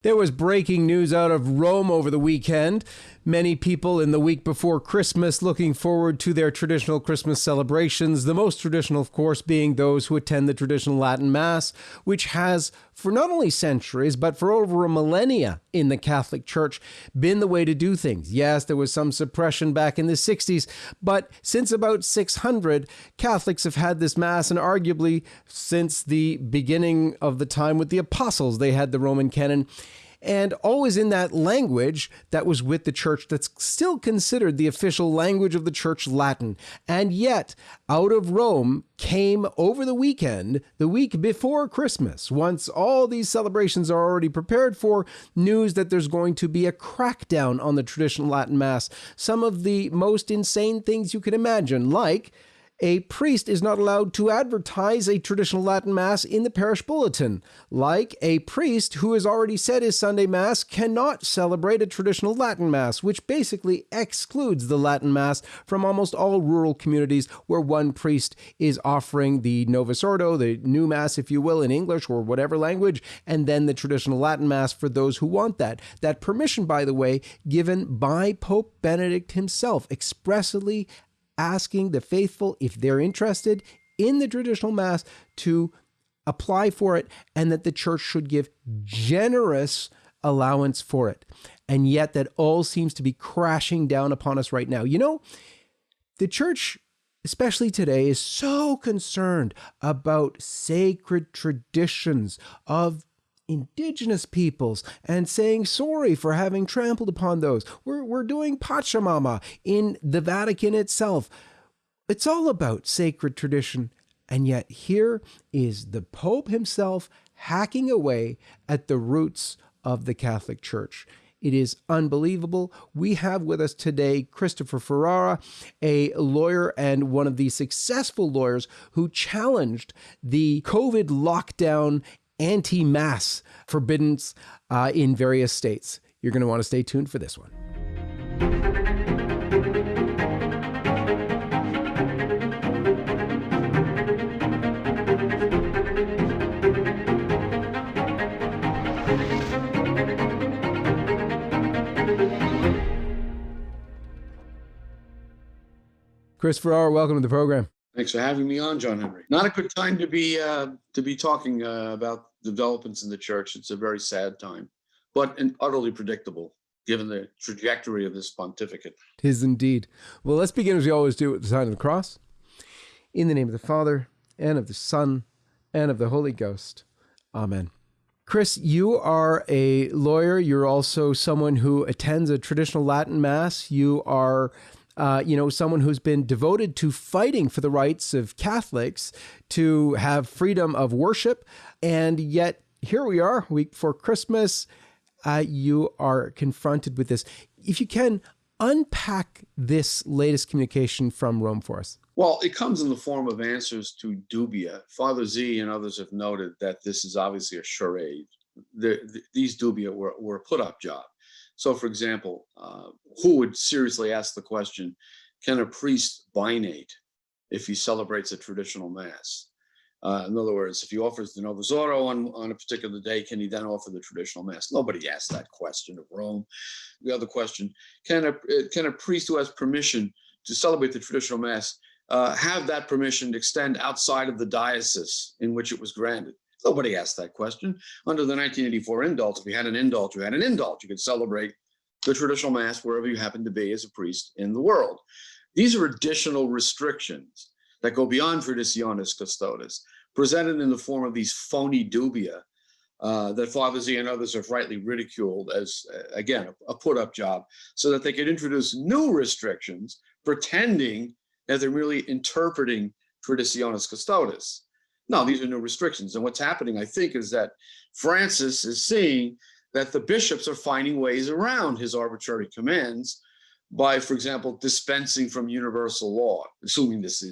There was breaking news out of Rome over the weekend. Many people in the week before Christmas looking forward to their traditional Christmas celebrations, the most traditional, of course, being those who attend the traditional Latin Mass, which has, for not only centuries, but for over a millennia in the Catholic Church, been the way to do things. Yes, there was some suppression back in the 60s, but since about 600, Catholics have had this Mass, and arguably since the beginning of the time with the apostles, they had the Roman canon. And always in that language that was with the church that's still considered the official language of the church, Latin. And yet, out of Rome came over the weekend, the week before Christmas, once all these celebrations are already prepared for, news that there's going to be a crackdown on the traditional Latin Mass. Some of the most insane things you can imagine, like a priest is not allowed to advertise a traditional Latin Mass in the parish bulletin. Like a priest who has already said his Sunday Mass cannot celebrate a traditional Latin Mass, which basically excludes the Latin Mass from almost all rural communities where one priest is offering the Novus Ordo, the new Mass, if you will, in English or whatever language, and then the traditional Latin Mass for those who want that. That permission, by the way, given by Pope Benedict himself, expressly asking the faithful, if they're interested in the traditional Mass, to apply for it, and that the church should give generous allowance for it. And yet that all seems to be crashing down upon us right now. You know, the church, especially today, is so concerned about sacred traditions of indigenous peoples and saying sorry for having trampled upon those. We're doing Pachamama in the Vatican itself. It's all about sacred tradition. And yet here is the Pope himself hacking away at the roots of the Catholic Church. It is unbelievable. We have with us today Christopher Ferrara, a lawyer and one of the successful lawyers who challenged the COVID lockdown anti-mass forbiddance in various states. You're going to want to stay tuned for this one. Chris Ferrara, welcome to the program. Thanks for having me on, John Henry. Not a good time to be talking about developments in the church. It's a very sad time, but utterly predictable given the trajectory of this pontificate. Tis indeed. Well, let's begin as we always do with the sign of the cross. In the name of the Father, and of the Son, and of the Holy Ghost. Amen. Chris, you are a lawyer. You're also someone who attends a traditional Latin Mass. You are someone who's been devoted to fighting for the rights of Catholics to have freedom of worship. And yet here we are, a week before Christmas, you are confronted with this. If you can, unpack this latest communication from Rome for us. Well, it comes in the form of answers to dubia. Father Z and others have noted that this is obviously a charade. These dubia were a put-up job. So, for example, who would seriously ask the question, can a priest binate if he celebrates a traditional Mass? In other words, if he offers the Novus Ordo on a particular day, can he then offer the traditional Mass? Nobody asked that question of Rome. The other question, can a priest who has permission to celebrate the traditional Mass have that permission to extend outside of the diocese in which it was granted? Nobody asked that question. Under the 1984 indult, if you had an indult, you had an indult. You could celebrate the traditional Mass wherever you happen to be as a priest in the world. These are additional restrictions that go beyond Traditionis Custodes, presented in the form of these phony dubia that Father Z and others have rightly ridiculed as, again, a put-up job, so that they could introduce new restrictions, pretending that they're merely interpreting Traditionis Custodes. No, these are new restrictions. And what's happening, I think, is that Francis is seeing that the bishops are finding ways around his arbitrary commands by, for example, dispensing from universal law, assuming this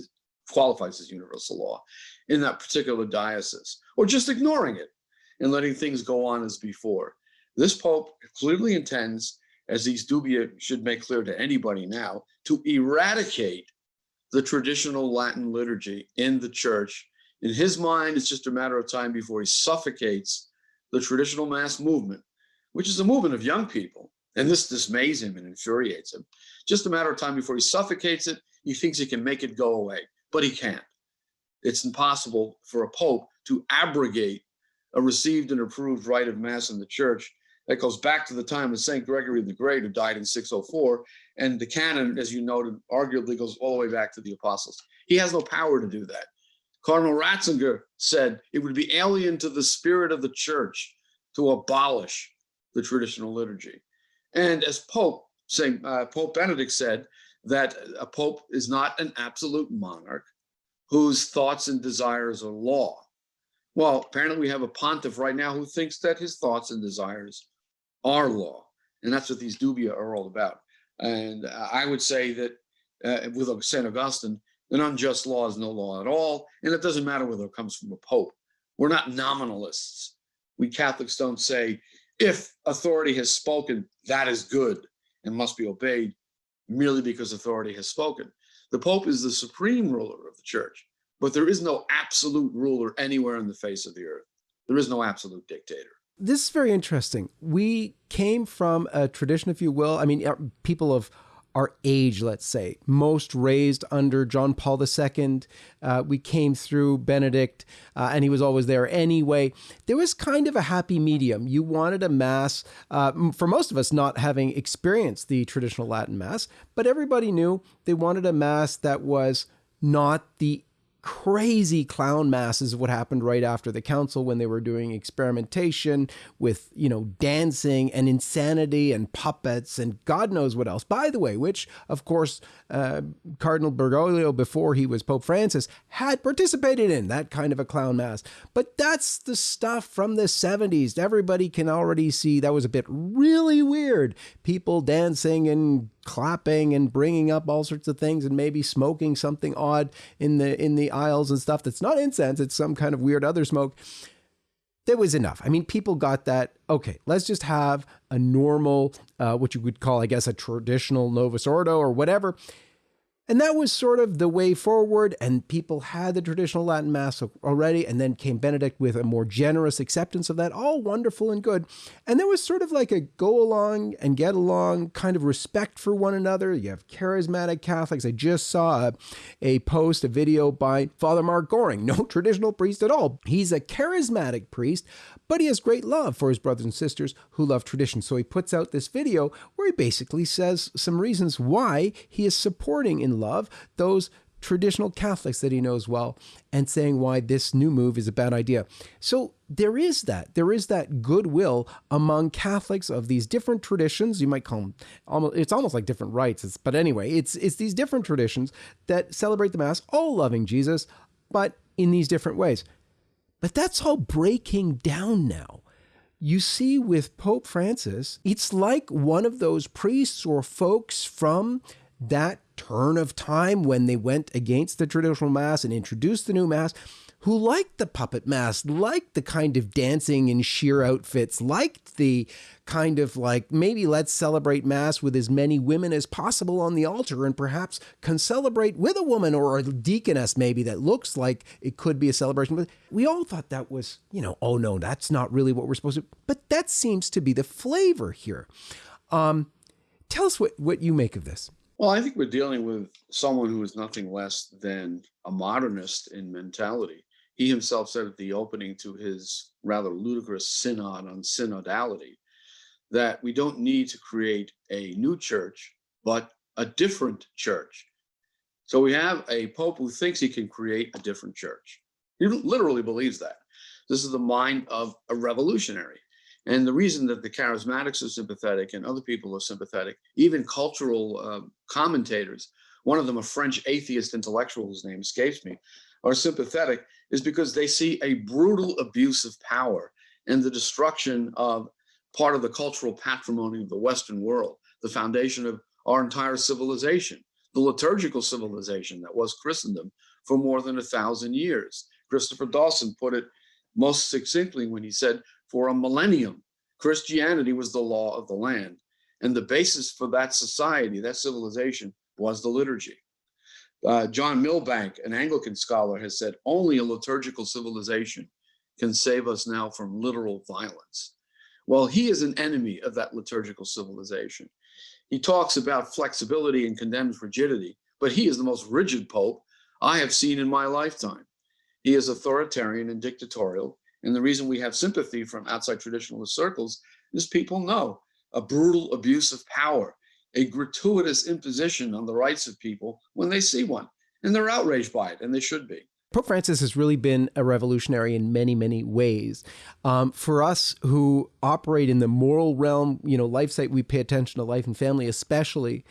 qualifies as universal law in that particular diocese, or just ignoring it and letting things go on as before. This Pope clearly intends, as these dubia should make clear to anybody now, to eradicate the traditional Latin liturgy in the church. In his mind, it's just a matter of time before he suffocates the traditional Mass movement which is a movement of young people. And this dismays him and infuriates him. Just a matter of time before he suffocates it, he thinks he can make it go away, but he can't. It's impossible for a pope to abrogate a received and approved rite of mass in the church that goes back to the time of St. Gregory the Great, who died in 604. And the canon, as you noted, arguably goes all the way back to the apostles. He has no power to do that. Cardinal Ratzinger said it would be alien to the spirit of the church to abolish the traditional liturgy. And as Pope Benedict said, that a pope is not an absolute monarch whose thoughts and desires are law. Well, apparently we have a pontiff right now who thinks that his thoughts and desires are law. And that's what these dubia are all about. And I would say that with St. Augustine, an unjust law is no law at all. And it doesn't matter whether it comes from a pope. We're not nominalists. We Catholics don't say, if authority has spoken, that is good and must be obeyed merely because authority has spoken. The Pope is the supreme ruler of the church, but there is no absolute ruler anywhere on the face of the earth. There is no absolute dictator. This is very interesting. We came from a tradition, if you will. I mean, people of our age, let's say, most raised under John Paul II. We came through Benedict, and he was always there anyway. There was kind of a happy medium. You wanted a mass, for most of us not having experienced the traditional Latin mass, but everybody knew they wanted a mass that was not the crazy clown masses of what happened right after the council when they were doing experimentation with, dancing and insanity and puppets and God knows what else. By the way, which, of course, Cardinal Bergoglio, before he was Pope Francis, had participated in that kind of a clown mass. But that's the stuff from the 70s. Everybody can already see that was a bit really weird. People dancing and clapping and bringing up all sorts of things and maybe smoking something odd in the aisles and stuff that's not incense, it's some kind of weird other smoke. There was enough. I mean, people got that, okay, let's just have a normal, what you would call, I guess, a traditional Novus Ordo or whatever. And that was sort of the way forward, and people had the traditional Latin Mass already, and then came Benedict with a more generous acceptance of that, all wonderful and good. And there was sort of like a go along and get along kind of respect for one another. You have charismatic Catholics. I just saw a post, a video by Father Mark Goring, no traditional priest at all. He's a charismatic priest, but he has great love for his brothers and sisters who love tradition. So he puts out this video where he basically says some reasons why he is supporting in love those traditional Catholics that he knows well, and saying why this new move is a bad idea. So there is that goodwill among Catholics of these different traditions. You might call them it's almost like different rites. But anyway, it's these different traditions that celebrate the Mass, all loving Jesus, but in these different ways. But that's all breaking down now. You see, with Pope Francis, it's like one of those priests or folks from that turn of time when they went against the traditional Mass and introduced the new Mass, who liked the puppet Mass, liked the kind of dancing in sheer outfits, liked the kind of like, maybe let's celebrate Mass with as many women as possible on the altar, and perhaps can celebrate with a woman or a deaconess maybe that looks like it could be a celebration. But we all thought that was, oh no, that's not really what we're supposed to. But that seems to be the flavor here. Tell us what you make of this. Well, I think we're dealing with someone who is nothing less than a modernist in mentality. He himself said at the opening to his rather ludicrous synod on synodality that we don't need to create a new church, but a different church. So we have a pope who thinks he can create a different church. He literally believes that. This is the mind of a revolutionary. And the reason that the charismatics are sympathetic and other people are sympathetic, even cultural commentators, one of them a French atheist intellectual whose name escapes me, are sympathetic, is because they see a brutal abuse of power and the destruction of part of the cultural patrimony of the Western world, the foundation of our entire civilization, the liturgical civilization that was Christendom for more than 1,000 years. Christopher Dawson put it most succinctly when he said, for a millennium, Christianity was the law of the land. And the basis for that society, that civilization, was the liturgy. John Milbank, an Anglican scholar, has said, only a liturgical civilization can save us now from literal violence. Well, he is an enemy of that liturgical civilization. He talks about flexibility and condemns rigidity, but he is the most rigid pope I have seen in my lifetime. He is authoritarian and dictatorial. And the reason we have sympathy from outside traditionalist circles is people know a brutal abuse of power, a gratuitous imposition on the rights of people when they see one. And they're outraged by it, and they should be. Pope Francis has really been a revolutionary in many, many ways. For us who operate in the moral realm, life site, we pay attention to life and family, especially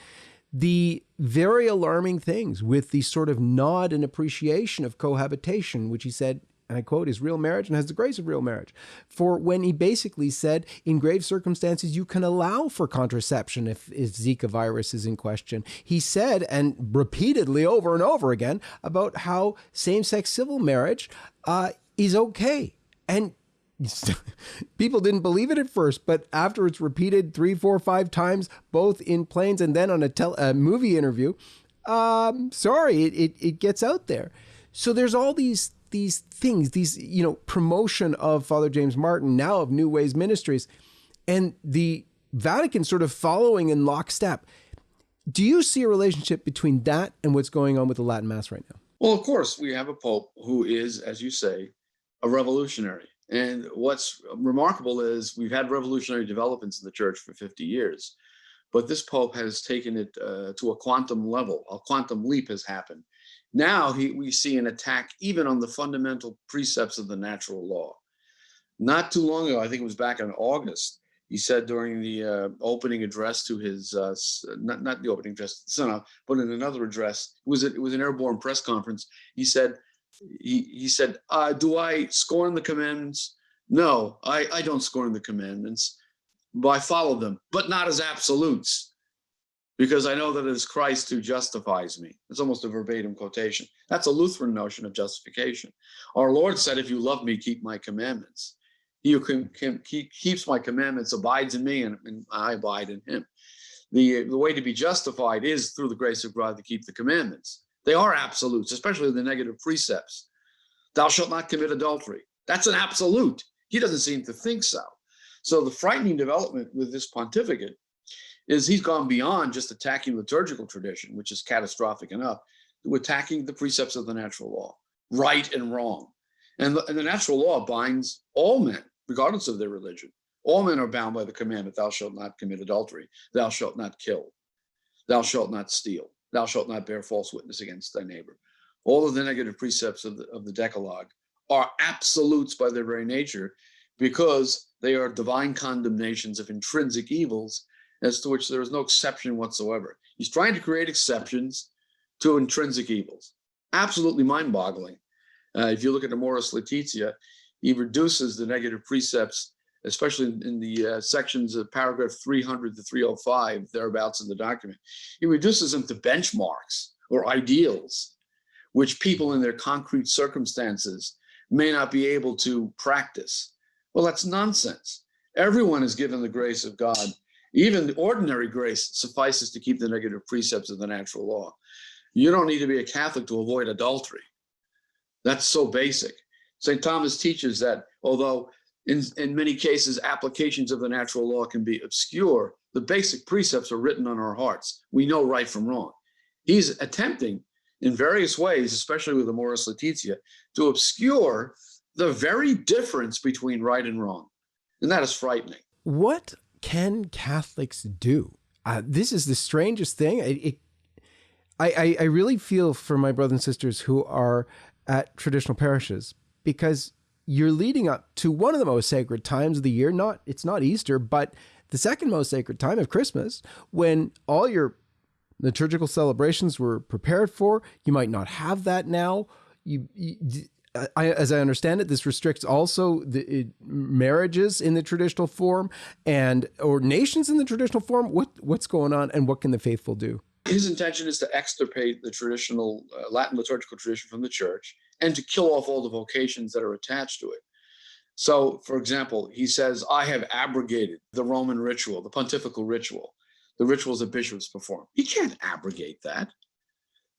the very alarming things with the sort of nod and appreciation of cohabitation, which he said, and I quote, is real marriage and has the grace of real marriage. For when he basically said, in grave circumstances, you can allow for contraception if Zika virus is in question. He said, and repeatedly over and over again, about how same-sex civil marriage is okay. And people didn't believe it at first, but after it's repeated 3, 4, 5 times, both in planes and then on a movie interview, it gets out there. So there's all these things, promotion of Father James Martin, now of New Ways Ministries, and the Vatican sort of following in lockstep. Do you see a relationship between that and what's going on with the Latin Mass right now? Well, of course, we have a pope who is, as you say, a revolutionary. And what's remarkable is we've had revolutionary developments in the church for 50 years, but this pope has taken it to a quantum level. A quantum leap has happened. Now we see an attack even on the fundamental precepts of the natural law. Not too long ago, I think it was back in August, he said during the opening address to his, not the opening address to the Synod, but in another address, it was an airborne press conference. He said, do I scorn the commandments? No, I don't scorn the commandments, but I follow them, but not as absolutes, because I know that it is Christ who justifies me. It's almost a verbatim quotation. That's a Lutheran notion of justification. Our Lord said, if you love me, keep my commandments. He who keeps my commandments abides in me, and I abide in him. The way to be justified is through the grace of God to keep the commandments. They are absolutes, especially the negative precepts. Thou shalt not commit adultery. That's an absolute. He doesn't seem to think so. So the frightening development with this pontificate is he's gone beyond just attacking liturgical tradition, which is catastrophic enough, to attacking the precepts of the natural law, right and wrong. And the natural law binds all men, regardless of their religion. All men are bound by the commandment, thou shalt not commit adultery, thou shalt not kill, thou shalt not steal, thou shalt not bear false witness against thy neighbor. All of the negative precepts of the Decalogue are absolutes by their very nature, because they are divine condemnations of intrinsic evils as to which there is no exception whatsoever. He's trying to create exceptions to intrinsic evils. Absolutely mind-boggling. If you look at Amoris Laetitia, he reduces the negative precepts, especially in the sections of paragraph 300 to 305, thereabouts in the document. He reduces them to benchmarks or ideals, which people in their concrete circumstances may not be able to practice. Well, that's nonsense. Everyone is given the grace of God. Even the ordinary grace suffices to keep the negative precepts of the natural law. You don't need to be a Catholic to avoid adultery. That's so basic. St. Thomas teaches that although in many cases applications of the natural law can be obscure, the basic precepts are written on our hearts. We know right from wrong. He's attempting in various ways, especially with Amoris Laetitia, to obscure the very difference between right and wrong. And that is frightening. What can Catholics do? This is the strangest thing. I really feel for my brothers and sisters who are at traditional parishes, because you're leading up to one of the most sacred times of the year. It's not Easter, but the second most sacred time of Christmas, when all your liturgical celebrations were prepared for. You might not have that now. As I understand it, this restricts also the marriages in the traditional form and ordinations in the traditional form. What's going on, and what can the faithful do? His intention is to extirpate the traditional Latin liturgical tradition from the church and to kill off all the vocations that are attached to it. So, for example, he says, I have abrogated the Roman ritual, the pontifical ritual, the rituals that bishops perform. He can't abrogate that.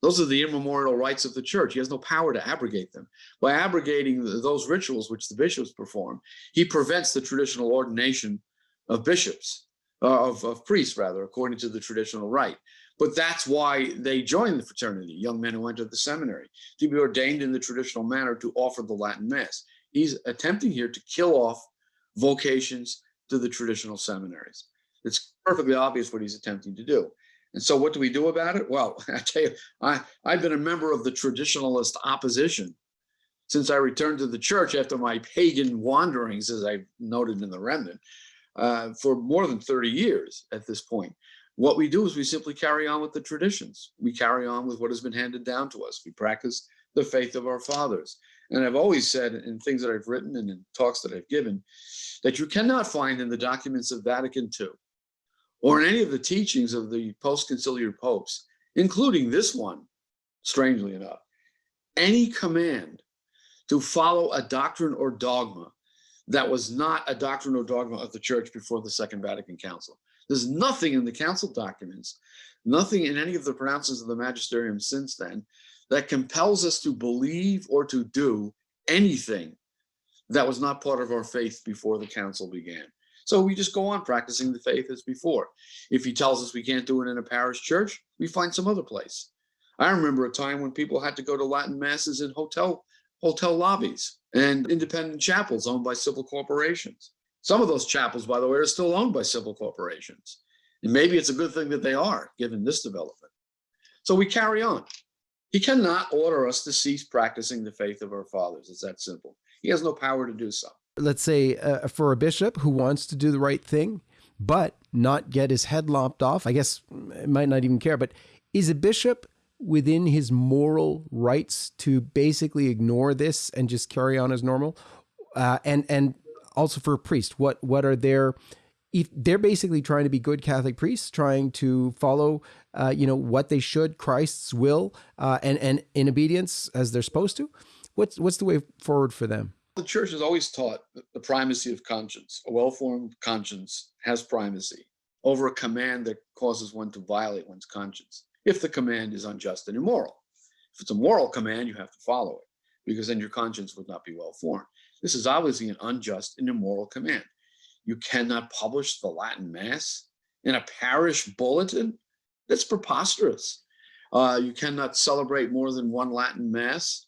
Those are the immemorial rights of the church. He has no power to abrogate them. By abrogating those rituals which the bishops perform, he prevents the traditional ordination of bishops, of priests, rather, according to the traditional rite. But that's why they joined the fraternity, young men who entered the seminary, to be ordained in the traditional manner to offer the Latin Mass. He's attempting here to kill off vocations to the traditional seminaries. It's perfectly obvious what he's attempting to do. And so what do we do about it? Well, I tell you, I've been a member of the traditionalist opposition since I returned to the church after my pagan wanderings, as I noted in the remnant, for more than 30 years at this point. What we do is we simply carry on with the traditions. We carry on with what has been handed down to us. We practice the faith of our fathers. And I've always said in things that I've written and in talks that I've given, that you cannot find in the documents of Vatican II or in any of the teachings of the post-conciliar popes, including this one, strangely enough, any command to follow a doctrine or dogma that was not a doctrine or dogma of the church before the Second Vatican Council. There's nothing in the council documents, nothing in any of the pronouncements of the magisterium since then, that compels us to believe or to do anything that was not part of our faith before the council began. So we just go on practicing the faith as before. If he tells us we can't do it in a parish church, we find some other place. I remember a time when people had to go to Latin masses in hotel lobbies and independent chapels owned by civil corporations. Some of those chapels, by the way, are still owned by civil corporations. And maybe it's a good thing that they are, given this development. So we carry on. He cannot order us to cease practicing the faith of our fathers. It's that simple. He has no power to do so. Let's say for a bishop who wants to do the right thing, but not get his head lopped off, I guess it might not even care, but is a bishop within his moral rights to basically ignore this and just carry on as normal? And also for a priest, what are their, if they're basically trying to be good Catholic priests, trying to follow, what they should, Christ's will, and in obedience as they're supposed to, what's the way forward for them? The church has always taught the primacy of conscience. A well-formed conscience has primacy over a command that causes one to violate one's conscience, if the command is unjust and immoral. If it's a moral command, you have to follow it, because then your conscience would not be well-formed. This is obviously an unjust and immoral command. You cannot publish the Latin Mass in a parish bulletin. That's preposterous. You cannot celebrate more than one Latin Mass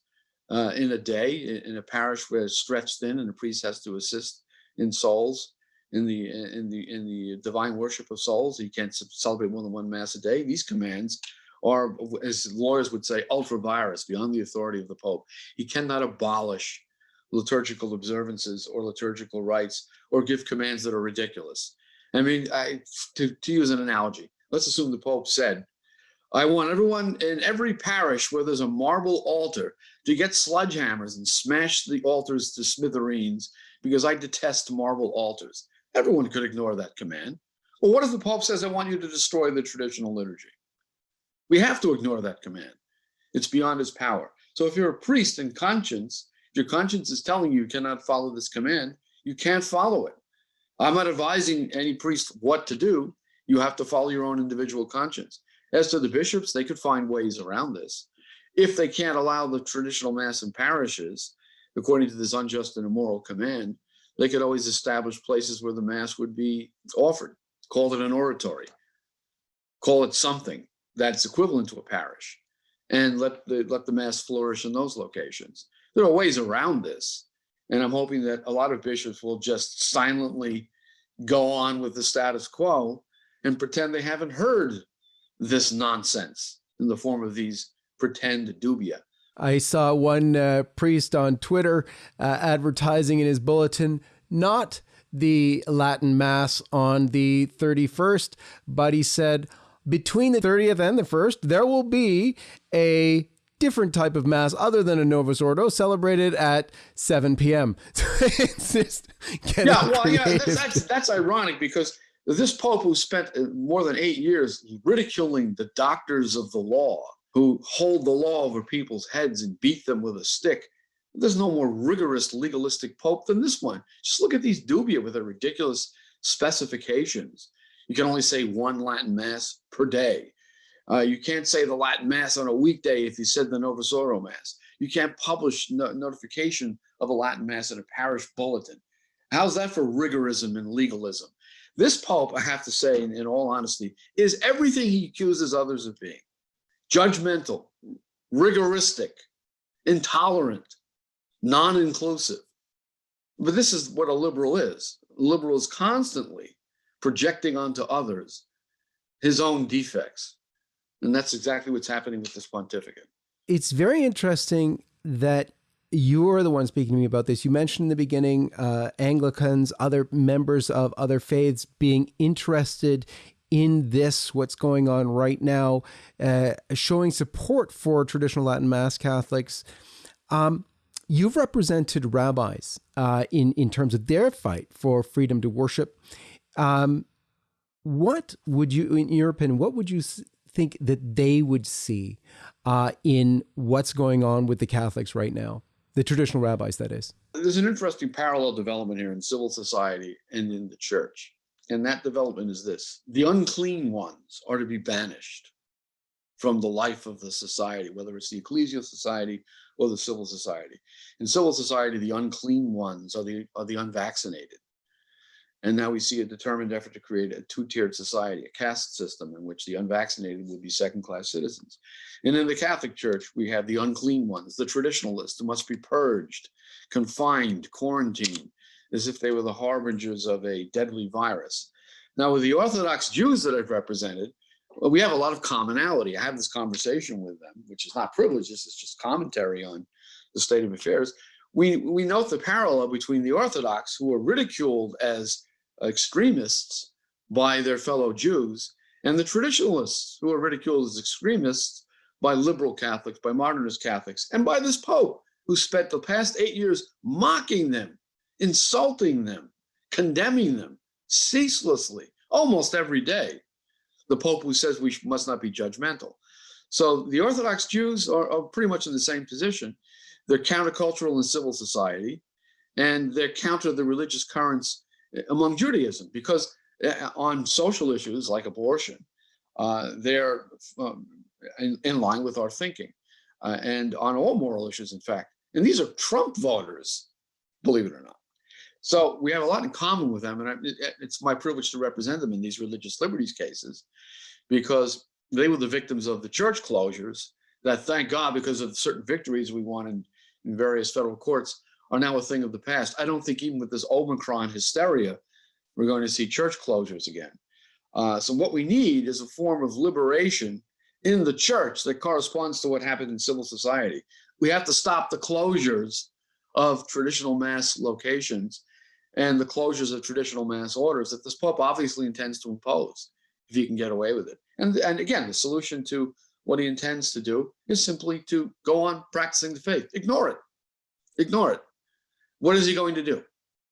in a day in a parish where it's stretched thin and the priest has to assist in souls, in the divine worship of souls. You can't celebrate more than one Mass a day. These commands are, as lawyers would say, ultra vires, beyond the authority of the Pope. He cannot abolish liturgical observances or liturgical rites or give commands that are ridiculous. I mean, to use an analogy, let's assume the Pope said, I want everyone in every parish where there's a marble altar to get sledgehammers and smash the altars to smithereens because I detest marble altars. Everyone could ignore that command. Well, what if the Pope says, I want you to destroy the traditional liturgy? We have to ignore that command. It's beyond his power. So if you're a priest in conscience, if your conscience is telling you cannot follow this command, you can't follow it. I'm not advising any priest what to do. You have to follow your own individual conscience. As to the bishops, they could find ways around this. If they can't allow the traditional Mass in parishes, according to this unjust and immoral command, they could always establish places where the Mass would be offered. Call it an oratory. Call it something that's equivalent to a parish, and let the Mass flourish in those locations. There are ways around this, and I'm hoping that a lot of bishops will just silently go on with the status quo and pretend they haven't heard this nonsense in the form of these pretend dubia. I saw one priest on Twitter advertising in his bulletin, not the Latin Mass on the 31st, but he said, between the 30th and the 1st, there will be a different type of Mass other than a Novus Ordo celebrated at 7 p.m. It's just that's ironic, because this Pope, who spent more than 8 years ridiculing the doctors of the law, who hold the law over people's heads and beat them with a stick, there's no more rigorous legalistic Pope than this one. Just look at these dubia with their ridiculous specifications. You can only say one Latin Mass per day. You can't say the Latin Mass on a weekday if you said the Novus Ordo Mass. You can't publish notification of a Latin Mass in a parish bulletin. How's that for rigorism and legalism? This Pope, I have to say, in all honesty, is everything he accuses others of being: judgmental, rigoristic, intolerant, non-inclusive. But this is what a liberal is. A liberal is constantly projecting onto others his own defects. And that's exactly what's happening with this pontificate. It's very interesting that you're the one speaking to me about this. You mentioned in the beginning Anglicans, other members of other faiths being interested in this, what's going on right now, showing support for traditional Latin Mass Catholics. You've represented rabbis in terms of their fight for freedom to worship. What would you, in your opinion, what would you think that they would see in what's going on with the Catholics right now? The traditional rabbis, that is. There's an interesting parallel development here in civil society and in the church. And that development is this: the unclean ones are to be banished from the life of the society, whether it's the ecclesial society or the civil society. In civil society, the unclean ones are the unvaccinated. And now we see a determined effort to create a two-tiered society, a caste system in which the unvaccinated would be second-class citizens. And in the Catholic Church, we have the unclean ones, the traditionalists, who must be purged, confined, quarantined, as if they were the harbingers of a deadly virus. Now, with the Orthodox Jews that I've represented, well, we have a lot of commonality. I have this conversation with them, which is not privilege, this is just commentary on the state of affairs. We note the parallel between the Orthodox, who are ridiculed as extremists by their fellow Jews, and the traditionalists, who are ridiculed as extremists by liberal Catholics, by modernist Catholics, and by this Pope, who spent the past 8 years mocking them, insulting them, condemning them ceaselessly, almost every day. The Pope who says we must not be judgmental. So the Orthodox Jews are pretty much in the same position. They're countercultural in civil society, and they're counter the religious currents among Judaism, because on social issues like abortion, they're in line with our thinking, and on all moral issues, in fact. And these are Trump voters, believe it or not. So we have a lot in common with them, and it's my privilege to represent them in these religious liberties cases, because they were the victims of the church closures that, thank God, because of certain victories we won in various federal courts, are now a thing of the past. I don't think even with this Omicron hysteria, we're going to see church closures again. So what we need is a form of liberation in the church that corresponds to what happened in civil society. We have to stop the closures of traditional Mass locations and the closures of traditional Mass orders that this Pope obviously intends to impose, if he can get away with it. And again, the solution to what he intends to do is simply to go on practicing the faith. Ignore it. Ignore it. What is he going to do?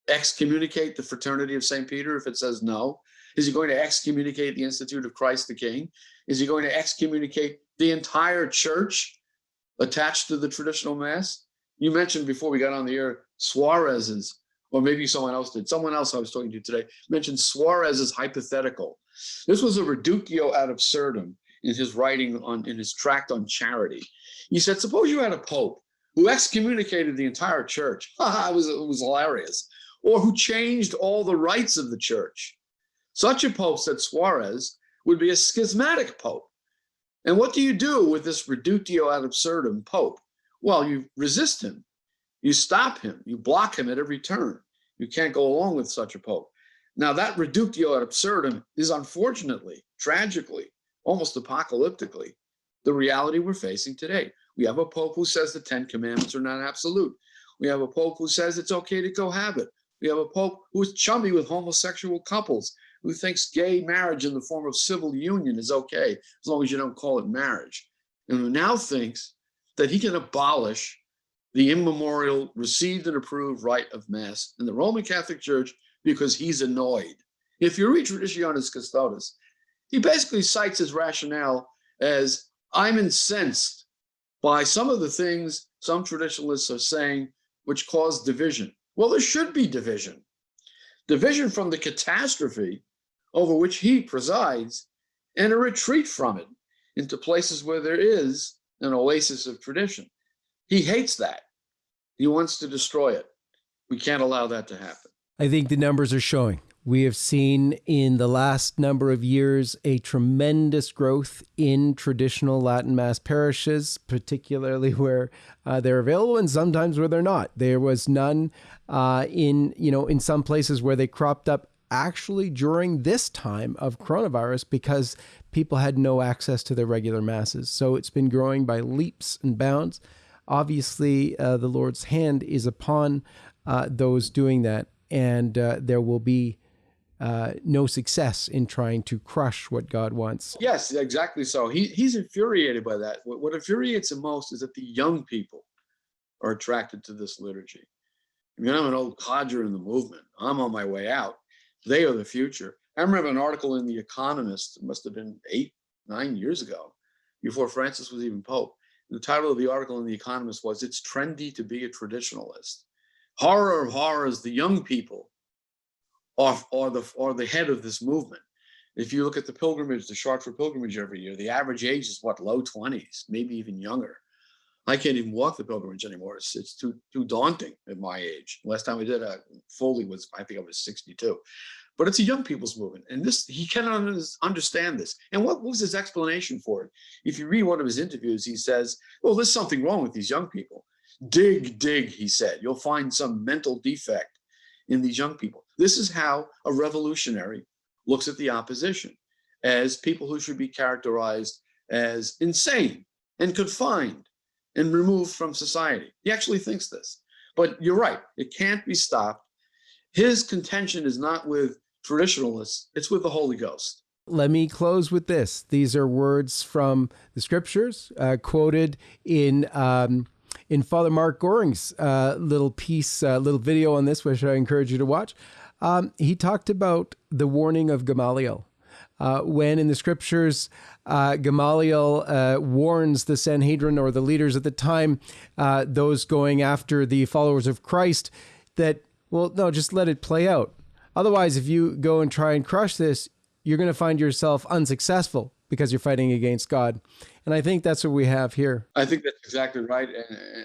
Excommunicate the Fraternity of St. Peter if it says no? Is he going to excommunicate the Institute of Christ the King? Is he going to excommunicate the entire church attached to the traditional Mass? You mentioned before we got on the air Suarez's, or maybe someone else did. Someone else I was talking to today mentioned Suarez's hypothetical. This was a reductio ad absurdum in his writing in his tract on charity. He said, suppose you had a pope who excommunicated the entire church. It was hilarious. Or who changed all the rites of the church. Such a pope, said Suarez, would be a schismatic pope. And what do you do with this reductio ad absurdum pope? Well, you resist him. You stop him. You block him at every turn. You can't go along with such a pope. Now, that reductio ad absurdum is unfortunately, tragically, almost apocalyptically, the reality we're facing today. We have a pope who says the 10 Commandments are not absolute. We have a pope who says it's okay to cohabit. We have a pope who is chummy with homosexual couples, who thinks gay marriage in the form of civil union is okay, as long as you don't call it marriage. And who now thinks that he can abolish the immemorial received and approved rite of Mass in the Roman Catholic Church because he's annoyed. If you read Traditionis Custodes, he basically cites his rationale as, I'm incensed by some of the things some traditionalists are saying which cause division. Well, there should be division. Division from the catastrophe over which he presides, and a retreat from it into places where there is an oasis of tradition. He hates that. He wants to destroy it. We can't allow that to happen. I think the numbers are showing We have seen in the last number of years a tremendous growth in traditional Latin Mass parishes, particularly where they're available and sometimes where they're not. There was none in some places where they cropped up actually during this time of coronavirus because people had no access to their regular masses. So it's been growing by leaps and bounds. Obviously, the Lord's hand is upon those doing that, and there will be no success in trying to crush what God wants. Yes, exactly so. He's infuriated by that. What infuriates him most is that the young people are attracted to this liturgy. I mean, I'm an old codger in the movement. I'm on my way out. They are the future. I remember an article in The Economist, it must have been 8-9 years ago, before Francis was even Pope. The title of the article in The Economist was, "It's trendy to be a traditionalist. Horror of horrors, the young people are the head of this movement." If you look at the pilgrimage, the Chartres pilgrimage every year, the average age is what, low 20s, maybe even younger. I can't even walk the pilgrimage anymore. It's too daunting at my age. Last time we did a Foley was, I think I was 62. But it's a young people's movement, and he cannot understand this. And what was his explanation for it? If you read one of his interviews, he says, "Well, there's something wrong with these young people. Dig, dig," he said. "You'll find some mental defect in these young people." This is how a revolutionary looks at the opposition, as people who should be characterized as insane and confined and removed from society. He actually thinks this. But you're right, it can't be stopped. His contention is not with traditionalists, it's with the Holy Ghost. Let me close with this. These are words from the scriptures, quoted in Father Mark Goring's little piece, little video on this, which I encourage you to watch. He talked about the warning of Gamaliel. When in the scriptures, Gamaliel warns the Sanhedrin, or the leaders at the time, those going after the followers of Christ, that, well, no, just let it play out. Otherwise, if you go and try and crush this, you're going to find yourself unsuccessful because you're fighting against God. And I think that's what we have here. I think that's exactly right.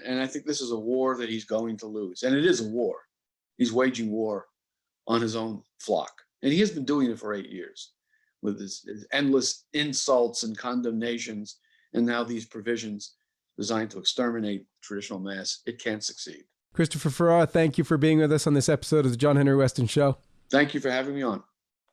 And I think this is a war that he's going to lose. And it is a war. He's waging war on his own flock. And he has been doing it for 8 years with his endless insults and condemnations. And now these provisions designed to exterminate traditional Mass. It can't succeed. Christopher Ferrara, thank you for being with us on this episode of the John Henry Weston Show. Thank you for having me on.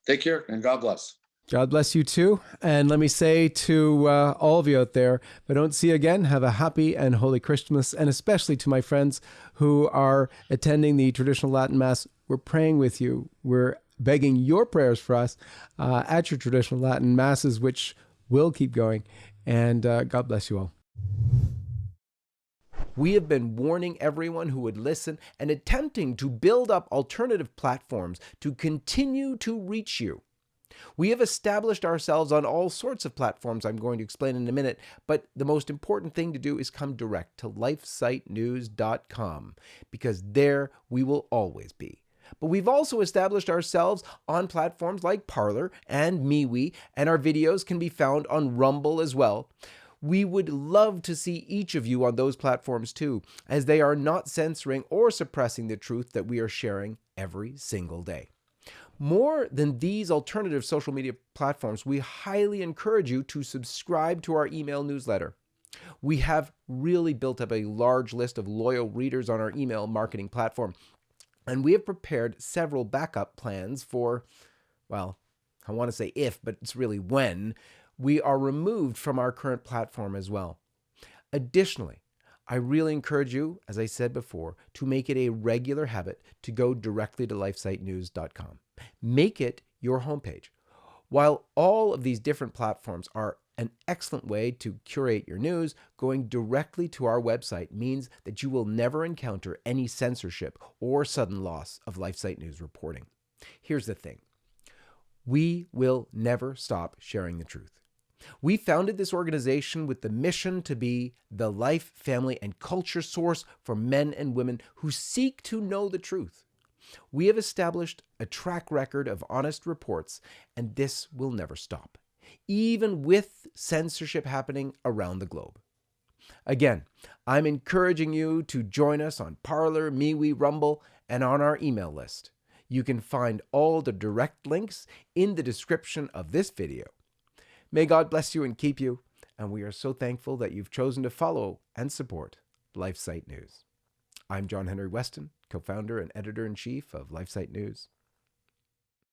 Take care and God bless. God bless you too. And let me say to all of you out there, if I don't see you again, have a happy and holy Christmas. And especially to my friends who are attending the traditional Latin Mass, we're praying with you. We're begging your prayers for us at your traditional Latin Masses, which will keep going. And God bless you all. We have been warning everyone who would listen and attempting to build up alternative platforms to continue to reach you. We have established ourselves on all sorts of platforms I'm going to explain in a minute, but the most important thing to do is come direct to lifesitenews.com, because there we will always be. But we've also established ourselves on platforms like Parler and MeWe, and our videos can be found on Rumble as well. We would love to see each of you on those platforms too, as they are not censoring or suppressing the truth that we are sharing every single day. More than these alternative social media platforms, we highly encourage you to subscribe to our email newsletter. We have really built up a large list of loyal readers on our email marketing platform, and we have prepared several backup plans for, well, I want to say if, but it's really when, we are removed from our current platform as well. Additionally, I really encourage you, as I said before, to make it a regular habit to go directly to lifesitenews.com. Make it your homepage. While all of these different platforms are an excellent way to curate your news, going directly to our website means that you will never encounter any censorship or sudden loss of LifeSite News reporting. Here's the thing. We will never stop sharing the truth. We founded this organization with the mission to be the life, family, and culture source for men and women who seek to know the truth. We have established a track record of honest reports, and this will never stop, even with censorship happening around the globe. Again, I'm encouraging you to join us on Parler, MeWe, Rumble, and on our email list. You can find all the direct links in the description of this video. May God bless you and keep you, and we are so thankful that you've chosen to follow and support LifeSite News. I'm John Henry Weston, co-founder and editor-in-chief of LifeSite News.